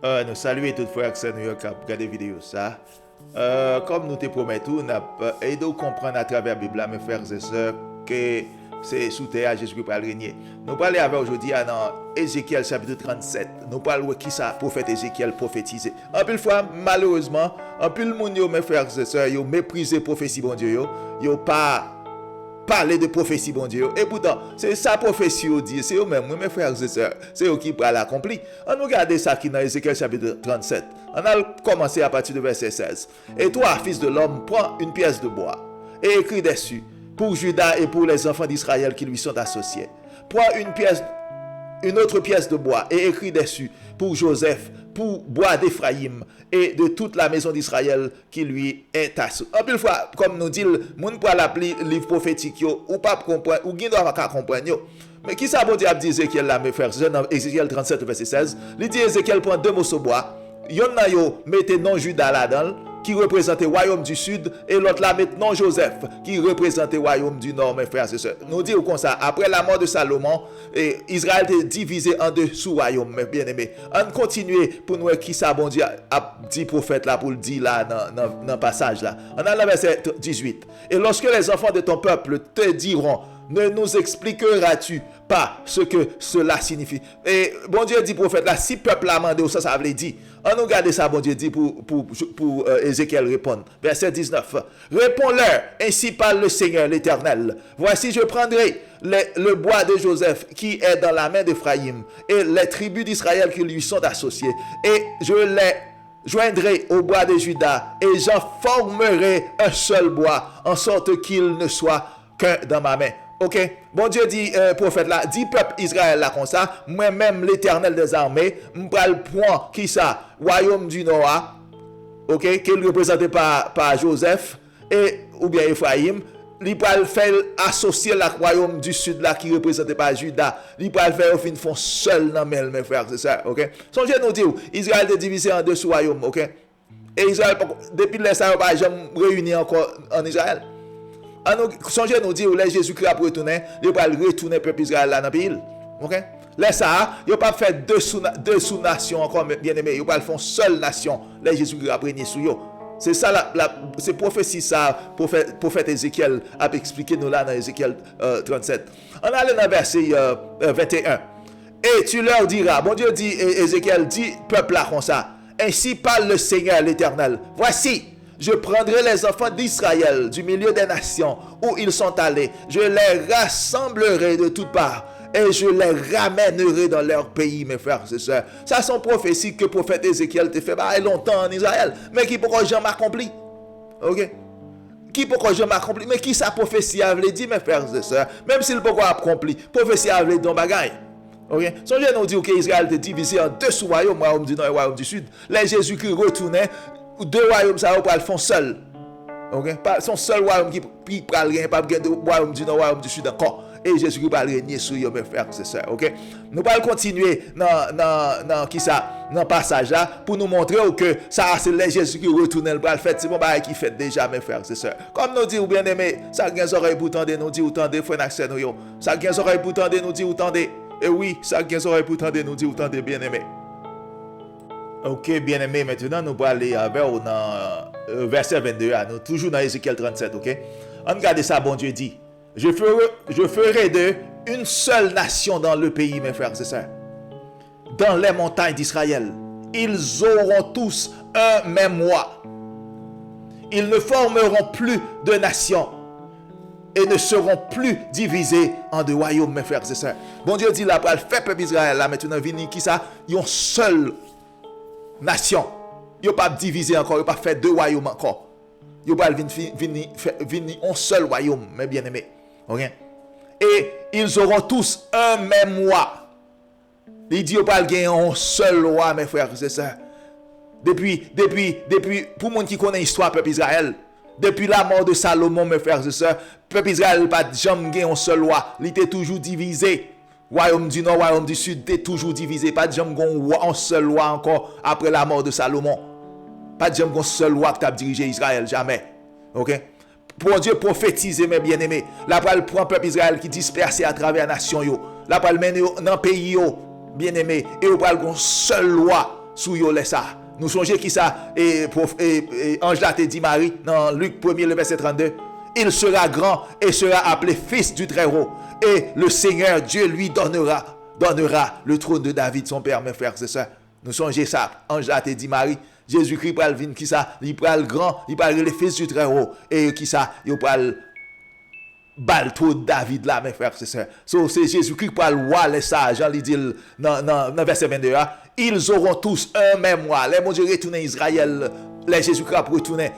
Nous saluons tous les frères qui nous regardent des vidéos ça. Comme nous te promettons, nous avons aidé à comprendre à travers la Bible, mes frères et sœurs, que c'est sous terre Jésus qui va régner. Nous parlons avec aujourd'hui dans Ézéchiel chapitre 37. Nous parlons de qui ça, prophète Ézéchiel prophétisé. En plus fois, malheureusement, en plus le monde, mes frères et sœurs, ils ont méprisé la prophétie bon Dieu. Ils n'ont pas parler de prophétie, bon Dieu. Et pourtant, c'est sa prophétie, dit, c'est eux-mêmes, mes frères et sœurs, c'est eux qui pourront l'accomplir. On regarde ça qui est dans Ézéchiel chapitre 37. On a commencé à partir du verset 16. Et toi, fils de l'homme, prends une pièce de bois et écris dessus pour Judas et pour les enfants d'Israël qui lui sont associés. Prends une autre pièce de bois et écris dessus pour Joseph, pour bois d'Éphraïm et de toute la maison d'Israël qui lui est associée. En plus fois, comme nous dit, le monde peut l'appeler livre prophétique ou pas comprendre ou qui doit pas comprendre. Mais qui ça bon Dieu a dit Ézéchiel là mes frères, c'est dans Ézéchiel 37 verset 16. Il dit Ézéchiel prend deux morceaux de bois, yon nan yo mettez non Judas là-dedans qui représente le royaume du sud et l'autre là maintenant Joseph qui représente le royaume du nord mes frères et sœurs. Nous disons comme ça, après la mort de Salomon, Israël est divisé en deux sous-royaumes mes bien-aimés. On continue pour nous qui ça bon Dieu a dit prophète là pour le dire là dans le passage là. On a le verset 18. Et lorsque les enfants de ton peuple te diront ne nous expliqueras-tu pas ce que cela signifie? Et bon Dieu dit prophète là, si peuple a demandé, ça veut dire. On nous regarde ça, bon Dieu dit pour Ézéchiel répondre. Verset 19. Réponds-leur, ainsi parle le Seigneur l'Éternel. Voici, je prendrai le bois de Joseph qui est dans la main d'Éphraïm et les tribus d'Israël qui lui sont associées. Et je les joindrai au bois de Juda et j'en formerai un seul bois, en sorte qu'il ne soit qu'un dans ma main. Ok, bon Dieu dit, prophète là, dit peuple Israël là comme ça, moi-même l'Éternel des armées, m'pral point qui ça, royaume du Nord, ok, qu'il représenté par Joseph et ou bien Ephraim, il pral faire associer le royaume du sud là qui représenté par Juda, il pral faire au fin fond seul dans mes frères, c'est ça, ok. Songez nous dire, Israël est divisé en deux royaumes, ok. Et Israël depuis les ça pas jamais réuni encore en Israël. Songez nous dire, les Jésus-Christ a retourné, il va retourner peuple Israël là dans le pays. OK? Là ça, il va pas faire deux sous-nations encore bien aimé, il va faire une seule nation. Les Jésus-Christ a régné sur eux. C'est ça c'est prophétie ça prophète Ézéchiel a expliqué nous là dans Ézéchiel 37. On a dans verset 21. Et tu leur diras, bon Dieu dit Ézéchiel dit peuple là comme ça. Ainsi parle le Seigneur l'Éternel. Voici, je prendrai les enfants d'Israël du milieu des nations où ils sont allés. Je les rassemblerai de toutes parts et je les ramènerai dans leur pays, mes frères et sœurs. Ça sont prophéties que le prophète Ézéchiel te fait longtemps en Israël, mais qui pourquoi jamais accompli. Ok? Qui pourquoi jamais accompli? Mais qui sa prophétie avait dit, mes frères et sœurs? Même s'il pourquoi accompli, prophétie avait dit dans bagaille. Ok? Songez nous dire que Israël était divisé en deux sous-royaumes, royaume du nord et royaume du sud. Les Jésus-Christ retournaient. Deux royaumes ça va le font seul. OK, pas son seul royaume qui pral rien pas de royaume du nord royaume du sud encore et Jésus qui va régner sur eux mes frères c'est ça. OK, nous allons continuer dans qui ça dans passage là pour nous montrer que ça c'est les Jésus qui retourne le bras fait c'est bon bail qui fait déjà mes frères c'est ça. Comme nous dit ou bien aimé ça gagne oreilles pour tendre nous dit ou tendre frère accès nous yo ça gagne oreilles pour tendre nous dit ou tendre et oui ça gagne oreilles pour tendre nous dit ou tendre bien aimé. Ok, bien aimé, maintenant nous allons aller dans verset 22, nous toujours dans Ézéchiel 37, ok? On regarde ça, bon Dieu dit, je ferai d'eux une seule nation dans le pays, mes frères et sœurs, dans les montagnes d'Israël. Ils auront tous un même roi. Ils ne formeront plus de nation et ne seront plus divisés en deux royaumes, mes frères et sœurs. Bon Dieu dit là, pour faire peuple Israël, là, maintenant, venir qui ça? Ils ont seul nation. Yo pas divisé encore, yo pas fait deux royaumes encore. Yo pas venir un seul royaume, mes bien-aimés. OK? Et ils auront tous un même roi. Il dit yo pas gagner un seul roi, mes frères, c'est ça. Depuis pour monde qui connaît l'histoire peuple Israël, depuis la mort de Salomon, mes frères et sœurs, peuple Israël pas jamais gagné un seul roi, il était toujours divisé. Royaume du nord, royaume du sud, t'es toujours divisé. Pas de jamais un seul roi encore après la mort de Salomon. Pas de jamais un seul roi qui t'a dirigé Israël, jamais. Ok? Pour Dieu prophétiser, mes bien-aimés. La parole prend le peuple Israël qui dispersé à travers la nation. La parole mène dans le pays, bien-aimés. Et on parle d'un seul roi sous yo les ça. Nous songez qui ça et ange là te dit Marie dans Luc 1er le verset 32. Il sera grand et sera appelé fils du Très-Haut et le Seigneur Dieu lui donnera le trône de David son père, mes frères et sœurs. Nous songez ça, ange là te dit Marie, Jésus-Christ pral vinn qui ça, il pral grand, il pral le fils du Très-Haut et qui ça, il pral bal trône David là, mes frères et sœurs. So, c'est Jésus-Christ pral roi les sages, Jean lui dit dans verset 22, ils auront tous un même roi. Les mon Dieu retourner Israël, les Jésus-Christ retourner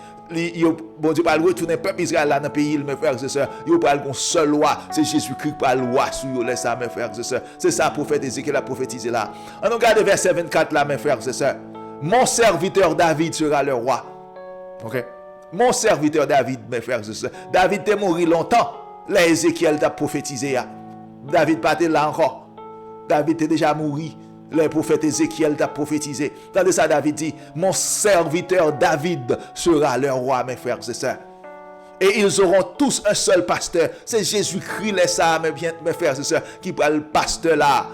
bon Dieu pas retourner peuple Israël là dans le pays, mes frères et sœurs. Il pas un seul roi, c'est Jésus-Christ pas le roi sur eux, ça, mes frères et sœurs. C'est ça prophète Ézéchiel a prophétisé là. On regarde verset 24 là, mes frères et sœurs. Mon serviteur David sera le roi. OK? Mon serviteur David, mes frères et sœurs. David est mort longtemps. Là Ézéchiel t'a prophétisé. David pas là encore. David est déjà mort. Le prophète Ézéchiel t'a prophétisé. Tandis ça, David dit, mon serviteur David sera leur roi, mes frères et sœurs. Et ils auront tous un seul pasteur. C'est Jésus-Christ, les ça, mes frères et sœurs, qui parle le pasteur là.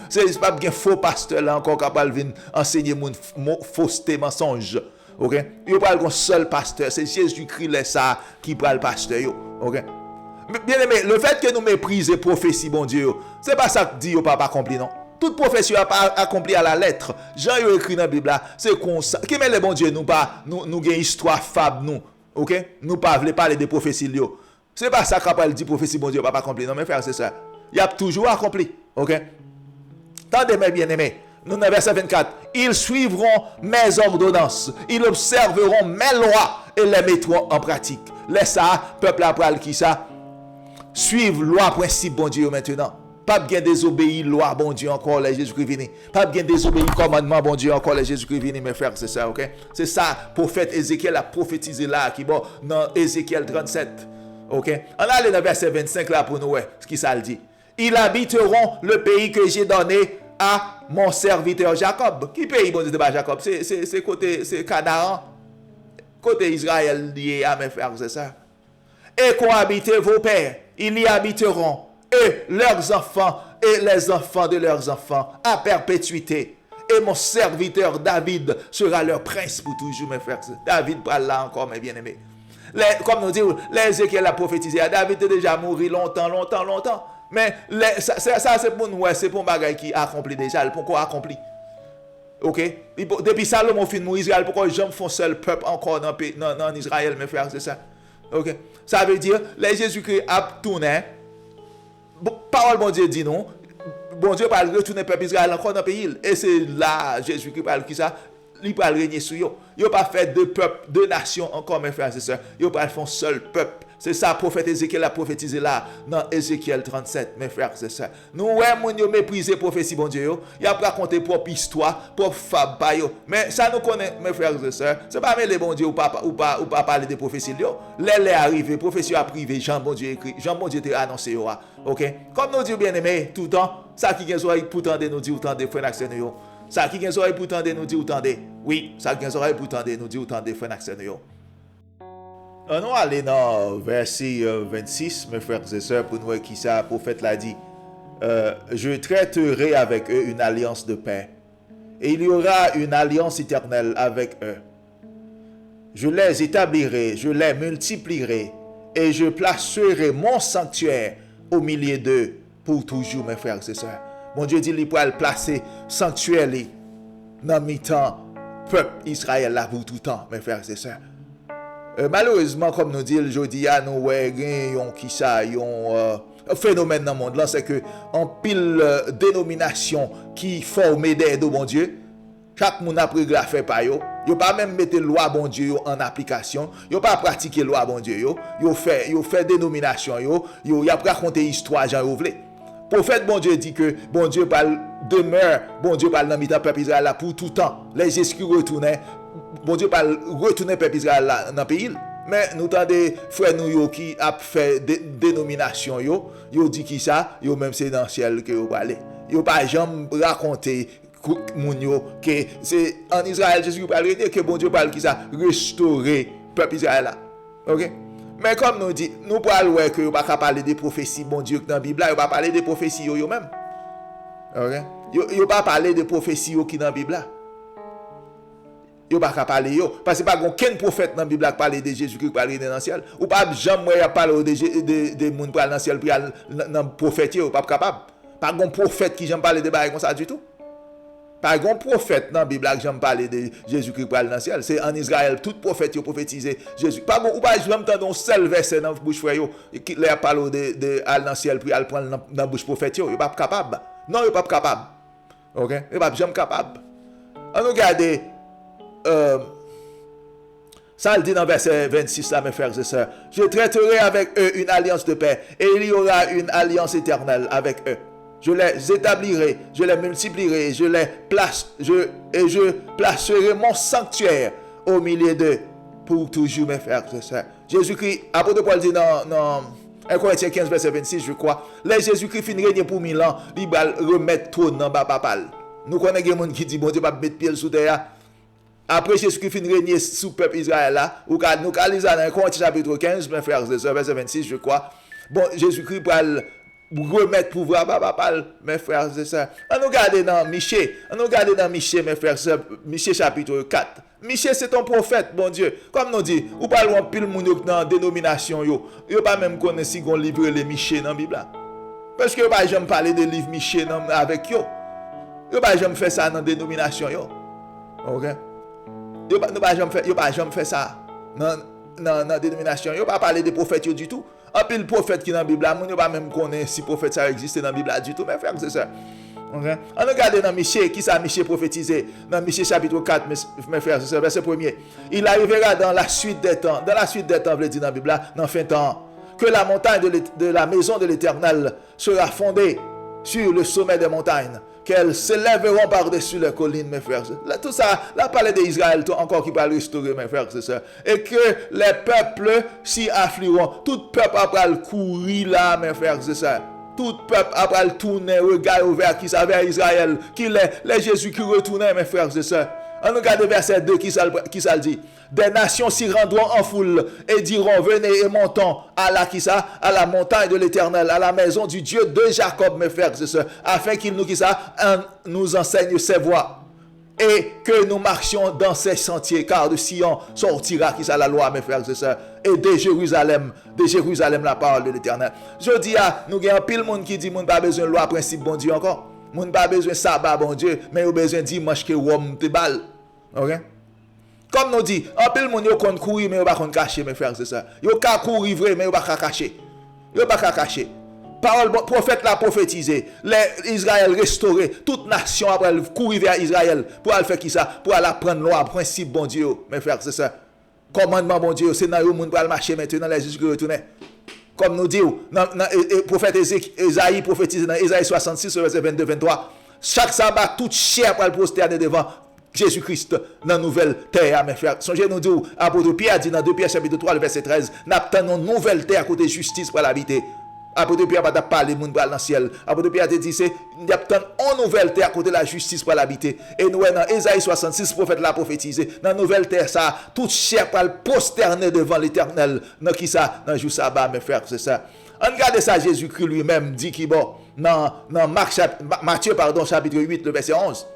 C'est pas bien faux pasteur là encore capable de venir enseigner mon fausseté, mensonge. OK? Il parle d'un seul pasteur. C'est Jésus-Christ, les ça, qui parle pasteur. OK? Bien aimé, le fait que nous méprisions prophétie, bon Dieu, c'est pas ça que dit, pas accompli, non? Toute prophétie n'a pas accompli à la lettre. Jean a écrit dans la Bible là, c'est comme ça. Qui met les bon Dieu, nous pas nous gagne histoire fable nous. OK? Nous pas voulons parler de prophétie là. C'est pas ça qu'on dit prophétie bon Dieu pas accompli. Non, mes frères, c'est ça. Il a toujours accompli. OK? Tendez mes bien-aimés. Nous dans verset 24, ils suivront mes ordonnances, ils observeront mes lois et les mettront en pratique. Laisse ça, peuple après qui ça suivre loi principe bon Dieu maintenant. Pas bien désobéir loi bon Dieu encore les Jésus-Christ vini. Pas bien désobéir commandement bon Dieu encore les Jésus-Christ vini, mes frères, c'est ça, OK? C'est ça prophète Ézéchiel a prophétisé là qui bon dans Ézéchiel 37. OK? On allait dans verset 25 là pour nous ouais, ce qui ça le dit. Ils habiteront le pays que j'ai donné à mon serviteur Jacob. Qui pays bon Dieu de Jacob? C'est côté c'est Canaan. Côté Israël lié à mes frères, c'est ça. Et cohabiter vos pères, ils y habiteront. Et leurs enfants et les enfants de leurs enfants à perpétuité. Et mon serviteur David sera leur prince pour toujours, mes frères. David parle là encore, mes bien-aimés. Comme nous disons, l'Ézéchiel a prophétisé. David est déjà mort longtemps. Mais ça c'est pour nous, c'est pour un bagage qui accompli déjà. Pourquoi accompli? OK? Depuis Salomon fin mourir Israël, pourquoi les gens font seul peuple encore dans Israël, mes frères, c'est ça? OK? Ça veut dire, les Jésus-Christ a tourné. Parole bon Dieu dit non. Bon Dieu parle retourner peuple Israël encore dans le pays. Et c'est là Jésus qui parle qui ça. Il parle régner sur eux. Il n'a pas fait deux peuples, deux nations encore mes frères et sœurs. Il pas fait un seul peuple. C'est ça prophète Ézéchiel a prophétisé là dans Ézéchiel 37 mes frères et sœurs. Nous ouais mon yo mépriser prophétie bon Dieu. Il a raconté propre histoire, propre fable pa yo. Mais ça nous connaît mes frères et sœurs. C'est pas mais les bon Dieu ou pas parler de prophétie yo. Les arrivé prophétie a privé Jean bon Dieu écrit. Jean bon Dieu t'a annoncé yo. OK? Comme nous dit bien aimé tout le temps, ça qui gagne oreille pour tendre nous dit autant de frères et yo. Ça qui gagne oreille pour tendre nous dit autant de. Oui, ça qui gagne oreille pour tendre nous dit autant de frères et yo. On va aller dans verset 26, mes frères et sœurs, pour nous voir qui ça, le prophète l'a dit. Je traiterai avec eux une alliance de paix, et il y aura une alliance éternelle avec eux. Je les établirai, je les multiplierai, et je placerai mon sanctuaire au milieu d'eux pour toujours, mes frères et sœurs. Mon Dieu dit, il pourra placer sanctuaire dans mi-temps, peuple Israël là pour tout le temps, mes frères et sœurs. Malheureusement, comme nous dit aujourd'hui, nous avons un phénomène dans le monde là, c'est que en pile dénomination qui forment des bon Dieu, chaque monde a pris grafé par yo, yo pas même mettre loi bon Dieu en application, yo pas pratiquer loi bon Dieu yo fait dénomination yo a raconter histoire Jean yo vle. Prophète bon Dieu dit que bon Dieu parle demeure, bon Dieu parle dans mi-temps peuple Israël là pour tout temps. Les esprits retournent. Bon Dieu parle retourner peuple Israël là dans le pays. Mais nous tendez frères nous qui a fait dénomination yo dit qui ça, yo même c'est dans le ciel que yo parler. Yo pas jamais raconter moun yo que c'est en Israël Jésus parle que bon Dieu parle qui ça restaurer peuple Israël là. OK? Mais comme nous dit, nous parlons ouais que yo pas parler des prophéties bon Dieu dans la Bible là, yo pas parler des prophéties yo même. OK? Yo pas parler des prophéties qui dans la Bible là. Yo pas capable parler yo parce que pas aucun prophète dans la Bible qui parle de Jésus-Christ pour aller dans le ciel ou pas jamais parler de monde pour aller dans le ciel pour aller dans prophète yo pas capable. Pas un prophète qui j'aime parler de bail comme ça du tout. Pas un prophète dans la Bible qui j'aime parler de Jésus-Christ pour aller dans le ciel. C'est en Israël tout prophète yo prophétisé Jésus. Pas ou pas j'aime entendre un seul verset dans bouche frère yo qui leur parle de aller dans le ciel pour aller prendre dans bouche prophète yo pas capable. Non, yo pas capable. OK? Yo pas jamais capable. On regarde ça le dit dans verset 26 là mes frères et sœurs. Je traiterai avec eux une alliance de paix et il y aura une alliance éternelle avec eux. Je les établirai, je les multiplierai, je placerai mon sanctuaire au milieu d'eux pour toujours mes frères et sœurs. Jésus-Christ, apôtre Paul dit dans 1 Corinthiens 15 verset 26 je crois, les Jésus-Christ fin régner pour 1000 ans, il va remettre tout dans bas papal. Nous connaissons des gens qui disent bon Dieu va mettre pied sous terre. Après Jésus-Christ fin régner sous peuple Israël là, ou nous lisons dans Corinthiens chapitre 15 mes frères et sœurs verset 26 je crois. Bon Jésus-Christ va remettre pouvoir papal mes frères et sœurs. On nous regarde dans Michée, mes frères et sœurs, Michée chapitre 4. Michée c'est ton prophète bon Dieu. Comme nous dit, ou pas loin pile moun dans dénomination yo pas même connaître si gon livre les Michée dans Bible là. Parce que pas jamais parler de livre Michée avec yo. Yo pas jamais fait ça dans dénomination yo. OK? Yo pas jamais fait ça dans dénomination. Yo pas parler des prophètes yo du tout. En pile prophète qui dans la Bible, moun yo pas même connaître si prophète ça existe dans la Bible du tout, mes frères c'est ça. Okay? On regarde dans Michée, qui ça Michée prophétisé dans Michée chapitre 4 mes frères c'est verset 1er. Il arrivera dans la suite des temps, veut dire dans la Bible dans fin temps que la montagne de la maison de l'Éternel sera fondée sur le sommet des montagnes, qu'elles s'élèveront par-dessus les collines, mes frères. Là, tout ça, là, parler d'Israël, encore qui va restaurer, mes frères, c'est ça. Et que les peuples s'y afflueront. Tout peuple après le courir là, mes frères, c'est ça. Tout peuple après le tourner, regard vers qui ça, vers Israël, qui les Jésus qui retournaient, mes frères, c'est ça. On regarde verset 2 qui ça dit. Des nations s'y rendront en foule et diront venez et montons à la montagne de l'Éternel, à la maison du Dieu de Jacob, mes frères et sœurs, afin qu'il nous enseigne ses voies et que nous marchions dans ses sentiers, car de Sion sortira la loi, mes frères et sœurs, et de Jérusalem la parole de l'Éternel. Je dis nous avons pile monde qui dit moun pas besoin de loi principe bon Dieu encore. Moun pas besoin de sabbat bon Dieu, mais yo besoin dimanche que Rome te balle. OK? Comme nous dit, en pile moun yo kon courir mais yo pas kon cacher mes frères c'est ça. Yo ka courir vrai mais yo pas cacher. Yo pas cacher. Parole prophète l'a prophétisé, les Israël restauré, toute nation après courir vers Israël pour aller faire qui ça, pour aller apprendre loi principe bon Dieu mes frères c'est ça. Commandement bon Dieu, c'est dans yo moun pour aller marcher maintenant les Jésus qui retourner. Comme nous dit, le prophète Esaïe prophétise dans Esaïe 66, verset 22-23. Chaque sabbat, toute chair pour le prosterner devant Jésus-Christ dans la nouvelle terre, mes frères. Songez nous dire, apôtre Pierre dit dans 2 Pierre chapitre 3, le verset 13, n'attendons une nouvelle terre côté justice pour l'habiter. Apôtre Pierre va parler de monde dans le ciel. Apôtre Pierre te dit c'est n'attendons une nouvelle terre côté la justice pour l'habiter. Et nous dans Esaïe 66 prophète l'a prophétisé dans la nouvelle terre ça toute chair pour le prosterner devant l'Éternel. Dans qui ça dans jour sabbat mes frères c'est ça. On regarde ça Jésus-Christ lui-même dit qui bon dans Matthieu chapitre 8 le verset 11.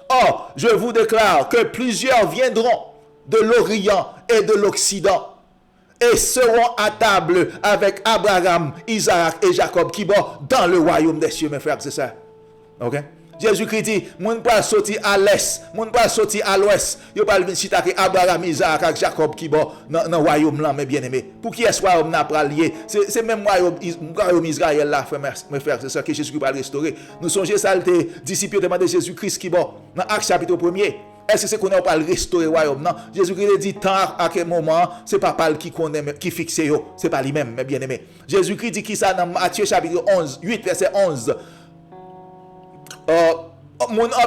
Or, je vous déclare que plusieurs viendront de l'Orient et de l'Occident et seront à table avec Abraham, Isaac et Jacob qui vont dans le royaume des cieux, mes frères, c'est ça. OK? Jésus-Christ dit, moun pas sortir à l'est, moun pas sortir à l'ouest. Yo pas venir citer Abraham, Isaac et Jacob qui vont dans le royaume là, mes bien-aimés. Pour qui est-ce royaume n'a pas lié? C'est même royaume Israël là, mes frères, c'est ça que Jésus va restaurer. Nous songez ça, les disciples demandent Jésus-Christ qui vont dans Actes chapitre 1er. Est-ce que c'est qu'on n'a pas restaurer le royaume? Non. Jésus-Christ dit tant à quel moment, c'est pas Paul qui connaît, qui fixe yo, c'est pas lui-même, mes bien-aimés. Jésus-Christ dit qui ça dans Matthieu chapitre 8 verset 11.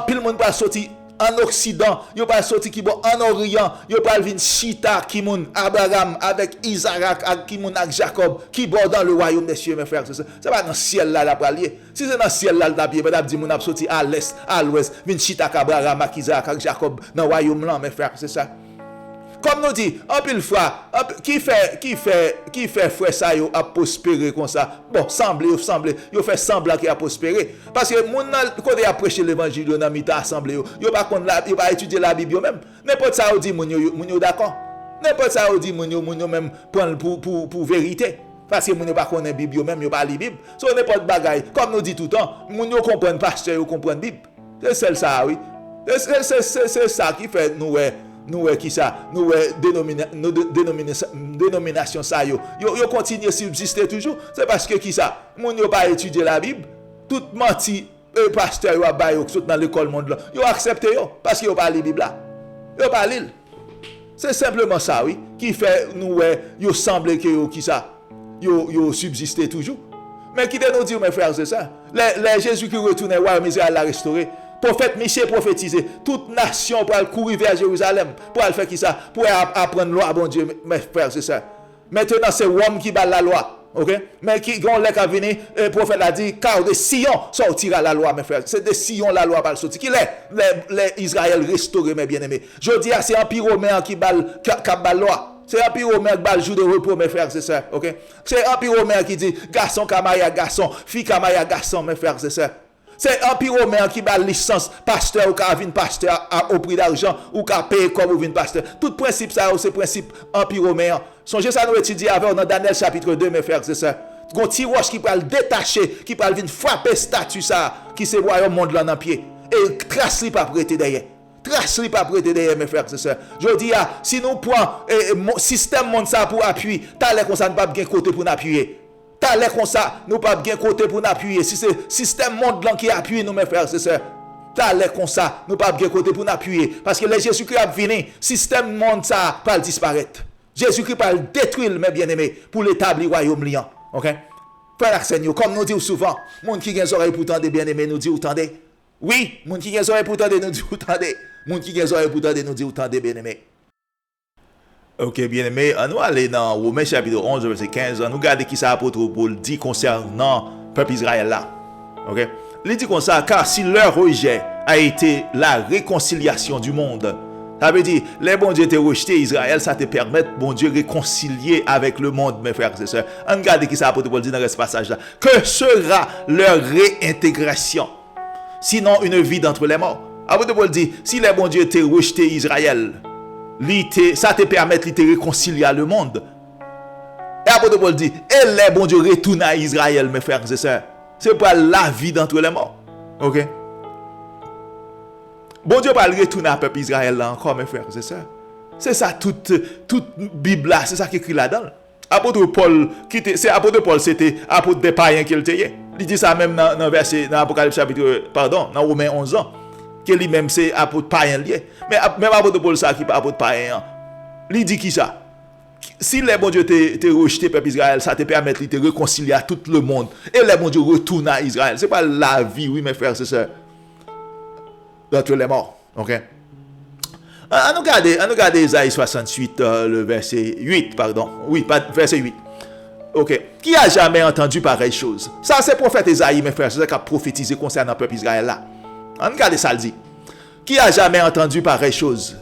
Pile monde pas sorti en Occident, yo pas sorti qui bon en Orient, yo pas vinn chita qui moun Abraham avec Isaac qui moun avec Jacob qui bon dans le royaume des cieux mes frères c'est ça. C'est pas dans le ciel là la parler. Si c'est dans le ciel là la Bible dit moun a sorti à l'est, à l'ouest, vinn chita avec Abraham avec Isaac avec Jacob dans le royaume là mes frères c'est ça. Comme nous dit, en pile fois, qui fait frère ça yo a prospérer comme ça. Bon, semble, yo fait semblant qu'il a prospéré parce que moun quand il a prêché l'évangile dans mita assemblée yo pas connait là, yo pas étudier la Bible même. N'importe ça ou dit moun yo d'accord. N'importe ça ou dit moun yo même prendre pour vérité. Parce que moun yo pas connait Bible même, yo pas li Bible. So n'importe bagaille, comme nous dit tout le temps, moun yo comprendre pasteur, yo comprendre Bible. C'est celle ça oui. C'est ça qui fait nous qui ça nous dénomination ça yo continue subsister toujours. C'est parce que qui ça moun yo pas étudier la Bible, tout menti pasteur yo ba yo dans l'école monde là yo accepter yo parce que yo pas li Bible là, yo pas lire. C'est simplement ça oui qui fait nous yo semble que yo qui ça yo subsister toujours. Mais qui de nous dire mes frères c'est ça les Jésus qui retourne royaume Israël la restaurer. Prophète Michel prophétisé, toute nation pour aller courir vers Jérusalem, pour aller faire qui ça, pour apprendre la loi, bon Dieu, mes frères, c'est ça. Maintenant, c'est l'homme qui bat la loi, ok? Mais qui, quand l'est venu, le prophète a dit, car de Sion sortira la loi, mes frères. C'est de Sion la loi va sortir. Qui est les Israël restaurés, mes bien-aimés? Je dis, c'est l'Empire romain qui bat la loi. C'est l'Empire romain qui bat le jour de repos, mes frères, c'est ça, ok? C'est l'Empire romain qui dit, garçon, kamaya, garçon, fille, kamaya, garçon, mes frères, c'est ça. C'est l'Empire romain qui bat licence pasteur ou qui vient pasteur au prix d'argent ou qui paye comme ou vient pasteur. Tout principe ça c'est principe empire romain. Songez ça nous étudier avec dans Daniel chapitre 2 mes frères, c'est ça. Gon ti roche qui va le détacher, qui va venir frapper statue ça qui se royaume monde là dans pied et trace li pas prêter derrière. Trace li pas prêter derrière mes frères, c'est ça. Je dis si nous prend système monde ça pour appui, t'as l'air comme ça ne pas bien côté pour appuyer. T'as l'air comme ça, nous pas bien côté pour nous appuyer. Si c'est système monde blanc qui appuie nous mes frères, c'est ça. T'as l'air comme ça, nous pas bien côté pour nous appuyer parce que le Jésus-Christ a venu, système monde ça va disparaître. Jésus-Christ va le détruire mes bien-aimés pour l'établir royaume liant. OK? Frère Seigneur, comme nous dit souvent, monde qui a des oreilles pour tendre bien-aimés nous dit entendez. Oui, monde qui a des oreilles pour tendre nous dit entendez. Monde qui a des oreilles pour tendre nous dit entendez bien-aimés. Ok, bien aimé, on va aller dans Romains chapitre 11, verset 15. On nous regarde qui ça apôtre Paul dit concernant le peuple Israël là. Ok? Il dit comme ça, car si leur rejet a été la réconciliation du monde, ça veut dire, les bon Dieu te rejeté Israël, ça te permet, bon Dieu, réconcilier avec le monde, mes frères et sœurs. On regarde qui ça apôtre Paul dit dans ce passage là. Que sera leur réintégration? Sinon, une vie d'entre les morts. Apôtre Paul dit, si les bon Dieu te rejeté Israël, ça te permet de te réconcilier à le monde. Et apôtre Paul dit, et les bon Dieu retournent à Israël, mes frères et sœurs. C'est pas la vie d'entre les morts. Ok? Bon Dieu pas retourner à peuple Israël là encore, mes frères et sœurs. C'est ça, toute Bible là, c'est ça qui est écrit là-dedans. Apôtre Paul, c'était apôtre des païens qui le était. Il dit ça même dans verset, dans Apocalypse chapitre, dans Romains 11 ans. Que lui-même c'est apôtre païen lié. Mais même apôtre Paul ça qui pas apôtre païen. Il dit qui ça? Si les bon Dieu te rejeté peuple Israël, ça te permet de te réconcilier à tout le monde. Et les bon Dieu retournent à Israël. C'est pas la vie, oui mes frères, c'est ça. D'entre les morts. OK? On nous regarde Isaïe 68, le verset 8, pardon. Oui, verset 8. OK. Qui a jamais entendu pareille chose? Ça c'est prophète Isaïe, mes frères, c'est ça qui a prophétisé concernant le peuple Israël là. Regardez ça le dit. Qui a jamais entendu pareille chose?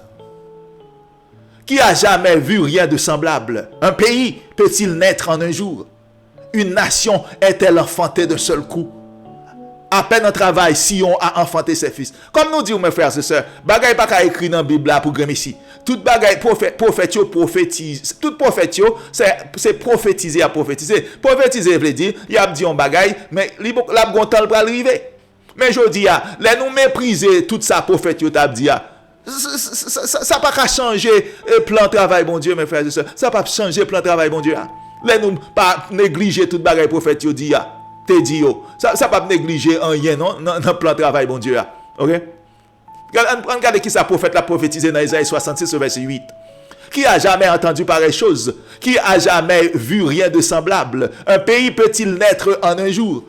Qui a jamais vu rien de semblable? Un pays peut-il naître en un jour? Une nation est-elle enfantée d'un seul coup? À peine un travail, Sion a enfanté ses fils. Comme nous disons mes frères et sœurs, bagay pas qu'à écrire dans la Bible là pour gagner ici. Tout bagay prophète prophétise. Tout prophète c'est prophétiser à prophétiser. Prophétiser veut dire, il a dit un bagay, mais la bon temps pour arriver. Mais je dis, les nous mépriser tout ça, prophète, t'a dit, ça pas qu'à changer plan de travail, bon Dieu, mes frères et sœurs. Ça pas changer plan de travail, bon Dieu. Les nous pas négliger tout bagay, prophète, dit, te dit, ça pas négliger rien, non, dans plan de travail, bon Dieu. Ok? Regardez qui ça prophète l'a prophétisé dans Isaïe 66, verset 8. Qui a jamais entendu pareille chose? Qui a jamais vu rien de semblable? Un pays peut-il naître en un jour?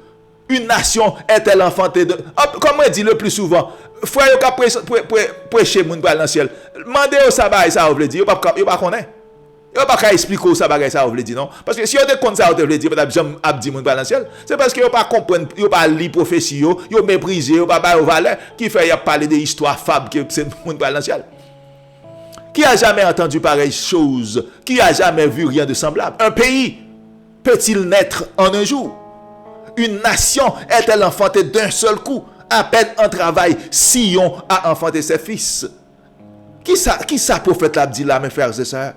Une nation est-elle enfantée de... Comme on dit le plus souvent, frère, il y a prêcher moun pour aller dans le ciel. Mandez au sabbat, ça veut dire, il n'y a pas connaître. Il n'y a pas qu'à expliquer au sabbat, ça veut dire, non? Parce que si on est comme ça, on veut dire, jamais abdi moun pour aller dans le ciel. C'est parce qu'il n'y a pas comprendre, il n'y a pas lire prophétie, il n'y a méprisé, il n'y a pas bailler aux valeurs, qui fait, il y a parlé de histoire fable, que c'est moun pour aller dans le ciel. Qui a jamais entendu pareille chose? Qui a jamais vu rien de semblable? Un pays peut-il naître en un jour? Une nation est-elle enfantée d'un seul coup? À peine en travail, Sion a enfanté ses fils. Qui ça prophète l'a dit là, mes frères et sœurs?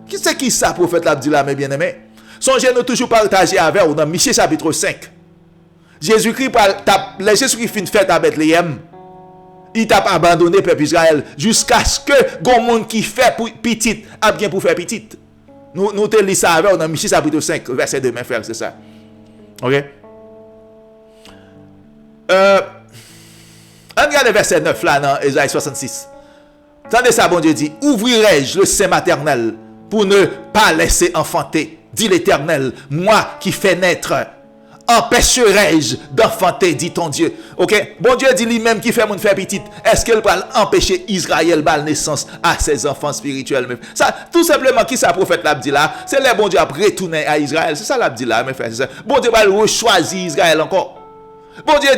Qui ça prophète l'a dit là, mes bien-aimés? Songez-nous toujours partager avec vous dans Michée chapitre 5. Jésus-Christ fin fête à Bethléem. Il t'a abandonné peuple Israël jusqu'à ce que gon monde qui fait petit a bien pour faire petit. Nous te lisons ça avec vous dans Michée chapitre 5 verset 2, mes frères, c'est ça. OK? On regarde le verset 9 là dans Ésaïe 66. Tendez ça, bon Dieu dit, ouvrirai-je le sein maternel pour ne pas laisser enfanter, dit l'Éternel, moi qui fais naître. Empêcherai-je d'enfanter, dit ton Dieu. Ok? Bon Dieu dit lui-même qui fait mon faire petite. Est-ce qu'il va empêcher Israël de naissance à ses enfants spirituels? Ça, tout simplement, qui ça prophète l'a dit là? C'est le bon Dieu a retourné à Israël. C'est ça l'a dit là, mes frères. Bon Dieu va choisir Israël encore. Bon Dieu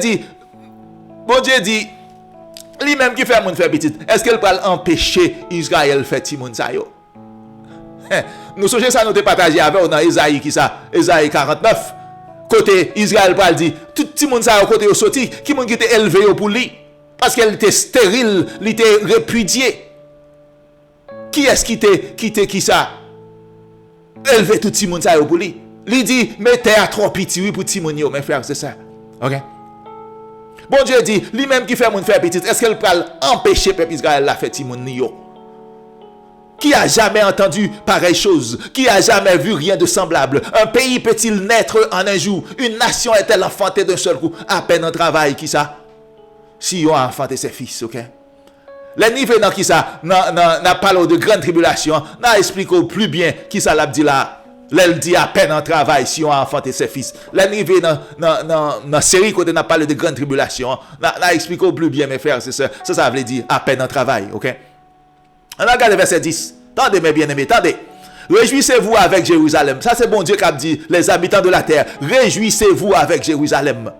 dit, lui-même qui fait mon faire petite. Est-ce qu'il va empêcher Israël de faire Timoun sa yo? Nous songez ça, nous te partager avec dans Isaïe qui ça? Isaïe 49. Côté Israël pral dit tout le monde ça côté au sorti qui monde qui était élevé pour lui parce qu'elle était stérile, il était répudié. Qui est-ce qui était qui ça élevé tout le monde ça pour lui. Il dit mettez à trop petit oui pour petit monde yo mes frères, c'est ça. OK? Bon Dieu dit lui-même qui fait monde faire petit, est-ce qu'elle pral empêcher peuple Israël la faire petit monde yo? Qui a jamais entendu pareille chose? Qui a jamais vu rien de semblable? Un pays peut-il naître en un jour? Une nation est-elle enfantée d'un seul coup? À peine en travail, qui ça? Si on a enfanté ses fils, ok? Les niveaux dans qui ça? N'a parlé de grande tribulation. N'a expliqué plus bien qui ça l'a dit là. Elle dit à peine en travail si on a enfanté ses fils. Les niveaux dans série côté n'a parlé de grande tribulation. N'a expliqué plus bien, mes frères, c'est ça. Ça veut dire à peine en travail, ok? On regarde le verset 10. Tendez mes bien-aimés, tendez. Réjouissez-vous avec Jérusalem. Ça c'est bon Dieu qui a dit, les habitants de la terre. Réjouissez-vous avec Jérusalem.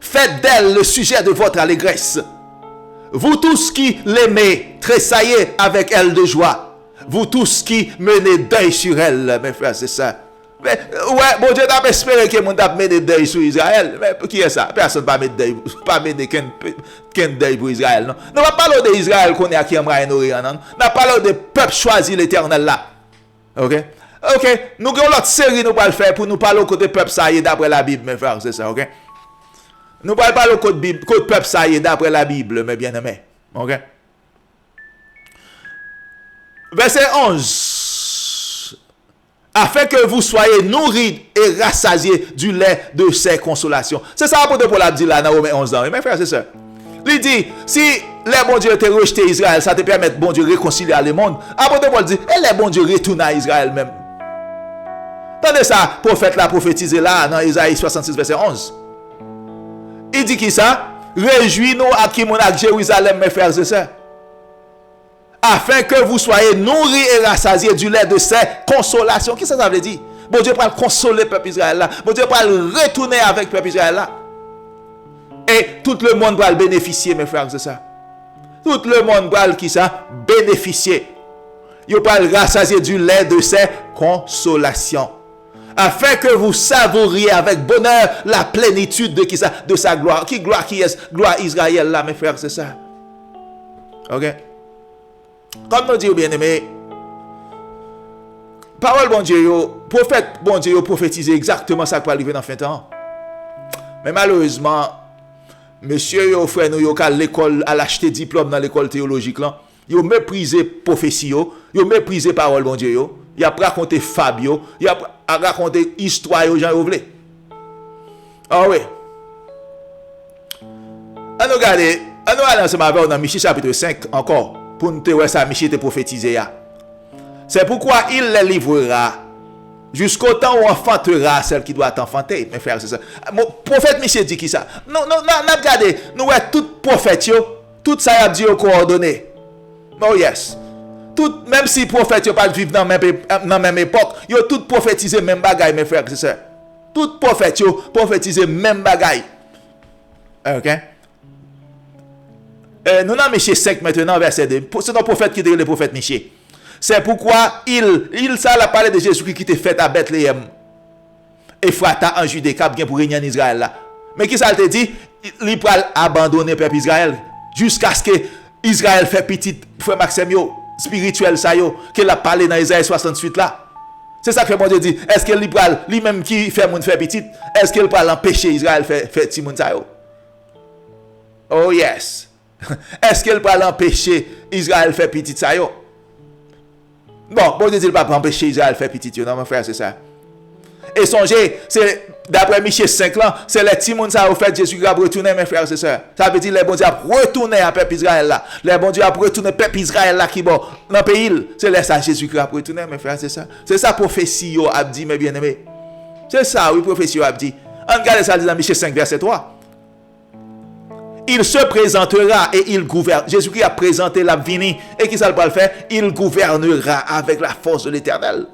Faites d'elle le sujet de votre allégresse. Vous tous qui l'aimez, tressaillez avec elle de joie. Vous tous qui menez deuil sur elle, mes frères, c'est ça. Mais, ouais, bon Dieu t'a espéré que mon t'a mené deuil sur Israël. Mais qui est ça? Personne ne va mettre deuil, pas mettre qu'un deuil pour Israël, non? Nous ne parlons d'Israël qu'on est à qui aimerait nourrir, non? Nous parlons de peuple choisi l'Éternel là. OK? Nous avons l'autre série nous allons faire pour nous parler au côté peuple ça y est d'après la Bible, mes frères, c'est ça, OK? Nous allons parler au côté peuple ça y est d'après la Bible, mes bien-aimés. OK? Verset 11. Afin que vous soyez nourris et rassasiés du lait de ses consolations. C'est ça l'apôtre Paul a dit là dans Romains 11 ans. Mes frères, c'est ça. Il dit, si les bon Dieu te rejeté Israël, ça te permet bon Dieu réconcilier le monde. L'apôtre Paul dit, et les bon Dieu retournent à Israël même. Tendez ça, prophète là prophétisé là dans Isaïe 66 verset 11. Il dit qui ça? Réjouis-nous à qui mon à Jérusalem, mes frères et sœurs. Afin que vous soyez nourris et rassasiés du lait de ses consolations. Qu'est-ce que ça veut dire? Bon Dieu va consoler le peuple Israël là. Bon Dieu va retourner avec le peuple Israël là. Et tout le monde va le bénéficier, mes frères, c'est ça. Tout le monde va qui ça? Bénéficier. Il va le rassasier du lait de ses consolations. Afin que vous savouriez avec bonheur la plénitude de qui ça? De sa gloire. Qui gloire qui est? Gloire Israël là, mes frères, c'est ça. OK? Comme nous dit bien aimé, parole bon Dieu, prophète bon Dieu, prophétiser exactement ça qui va arriver dans fin temps. Mais malheureusement, monsieur yo frère nous yo à l'école à l'acheter diplôme dans l'école théologique là, yo méprisé prophétie yo méprisé parole bon Dieu yo, il a raconté Fabio, il a raconté histoire yo Jean yo vle. Ah oui. On regarde, on va aller ensemble avec dans Michée chapitre 5 encore. Pour nous voir ça, Michée te prophétisé. C'est pourquoi il les livrera jusqu'au temps où enfantera celle qui doit enfanter. Mes frères, c'est ça. Mon prophète Michée dit qui ça? Non, regardez, nous voyons tout prophète, tout ça a dit coordonné. Oh yes. Tout, même si prophète pas vivre dans la même époque, ils ont tout prophétisé même bagaille, mes frères, c'est ça. Tout prophète prophétisé même bagaille. OK? Nous avons Michée 5 maintenant, verset 2. C'est un prophète qui était le prophète Michée. C'est pourquoi ça a parlé de Jésus-Christ qui était fait à Bethléem. Ephrata en Judée, qui a bien pour régner en Israël là. Mais qui ça te dit? Il peut abandonner le peuple Israël jusqu'à ce que Israël fait petit, frère Maxime, spirituel ça qu'il a parlé dans Isaïe 68 là. C'est ça que mon Dieu dit. Est-ce qu'il peut lui-même qui fait mon faire petit, est-ce qu'il peut empêcher Israël faire petit moun ça yo? Oh yes. Est-ce qu'il peut empêcher Israël faire petit ça yo? Bon, Dieu dit il va pas empêcher Israël faire petit yo. Non mon frère, c'est ça. Et songez, c'est d'après Michée 5 là, c'est les petits moun ça au fait Jésus qui a retourné mes frères et sœurs. Ça veut dire les bon Dieu a retourné à peuple Israël là. Les bon Dieu a retourné peuple Israël là qui bon dans pays, c'est là ça Jésus qui a retourné mes frères et sœurs. C'est ça prophétie yo a dit mes bien-aimés. C'est ça oui prophétie yo a dit. On regarde ça dans Michée 5 verset 3. Il se présentera et il gouverne. Jésus-Christ a présenté la vini et qui ça le faire? Il gouvernera avec la force de l'Éternel.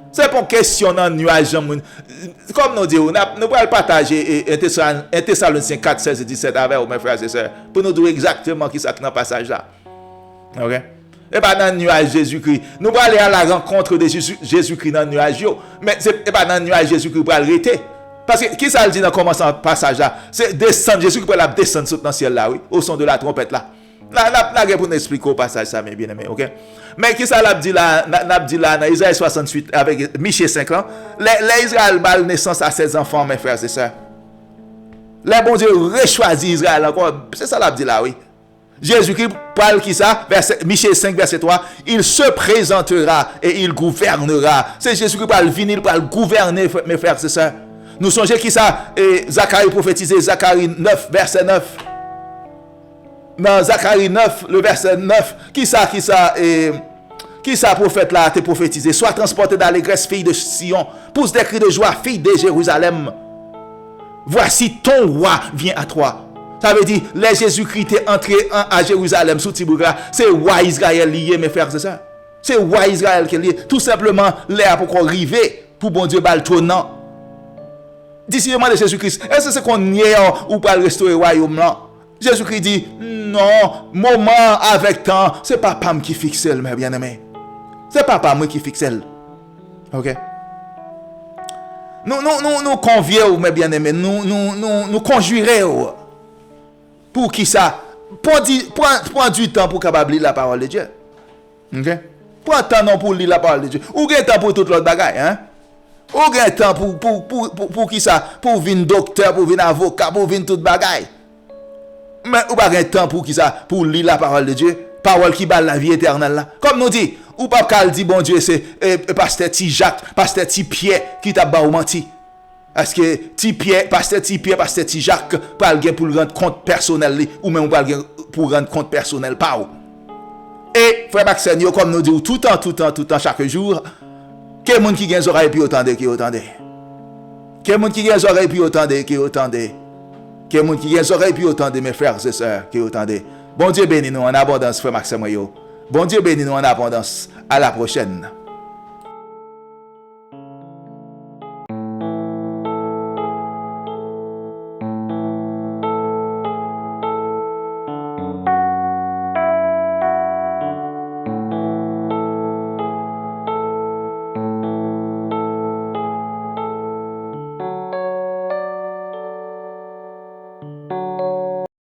C'est pas une question dans nuage. Comme nous disons, nous pouvons partager 1 Thessaloniciens 4, 16 et 17 avec mes frères et sœurs pour nous dire exactement qui ça dans le passage là. Ok? Et pas dans le nuage Jésus-Christ. Nous pouvons aller à la rencontre de Jésus-Christ dans le nuage. Mais ce n'est pas dans le nuage Jésus-Christ pour arrêter. Parce que qui ça le dit dans le commencement du passage là? C'est descendre, Jésus qui peut la descendre dans le ciel là, oui, au son de la trompette là. Là, pour nous expliquer au passage ça, mes bien-aimés, ok? Mais qui ça l'a dit là, dans Isaïe 68, avec Michée 5 ans, les Israël mal naissance à ses enfants, mes frères et sœurs. Les bon Dieu rechoisit Israël encore, c'est ça l'a dit là, oui. Jésus-Christ parle qui ça? Michée 5, verset 3, il se présentera et il gouvernera. C'est Jésus qui parle venir, il parle gouverner, mes frères et sœurs. Nous songez qui ça? Zacharie prophétisé, Zacharie 9, verset 9. Dans Zacharie 9, le verset 9, qui ça, prophète là, t'es prophétisé? Sois transporté d'allégresse, fille de Sion, pousse des cris de joie, fille de Jérusalem. Voici ton roi vient à toi. Ça veut dire, les Jésus-Christ est entré à Jérusalem sous Tibougra. C'est roi Israël lié, mes frères, c'est ça? C'est roi Israël qui est lié. Tout simplement, l'air pour qu'on arrive, pour bon Dieu, bal tournant. D'ici le moment de Jésus-Christ, est-ce que c'est qu'on y est ou pas le restaurer le royaume là? Jésus-Christ dit, non, moment avec temps, c'est papa qui fixe elle, mes bien-aimés. C'est papa moi qui fixe elle. Ok? Nous convions, mes bien-aimés, nous conjurons. Pour qui ça? Prends du temps pour capable lire la parole de Dieu. Ok? Prends temps non pour lire la parole de Dieu. Ou gain temps pour toute l'autre bagaille, hein? Ou gain temps pour qui ça? Pour venir docteur, pour venir avocat, pour venir toute bagaille. Mais ou pas un temps pour qui ça? Pour lire la parole de Dieu, parole qui bat la vie éternelle là. Comme nous dit, ou pas qu'elle dit bon Dieu c'est pasteur Ti Jacques, pasteur Ti Pierre qui t'a ba ou menti. Est-ce que Ti Pierre, pasteur Ti Jacques pas le pour rendre compte personnel ou même pas pour rendre compte personnel pas ou. Et frère Maxime comme nous dit tout temps chaque jour, quel monde qui gagne les oreilles puis autant de quel monde qui gagne les oreilles puis autant de que moun qui les oreilles puis autant de mes frères et sœurs qui autant de bon Dieu bénis nous en abondance frère Maxime. Bon Dieu bénis nous en abondance. À la prochaine.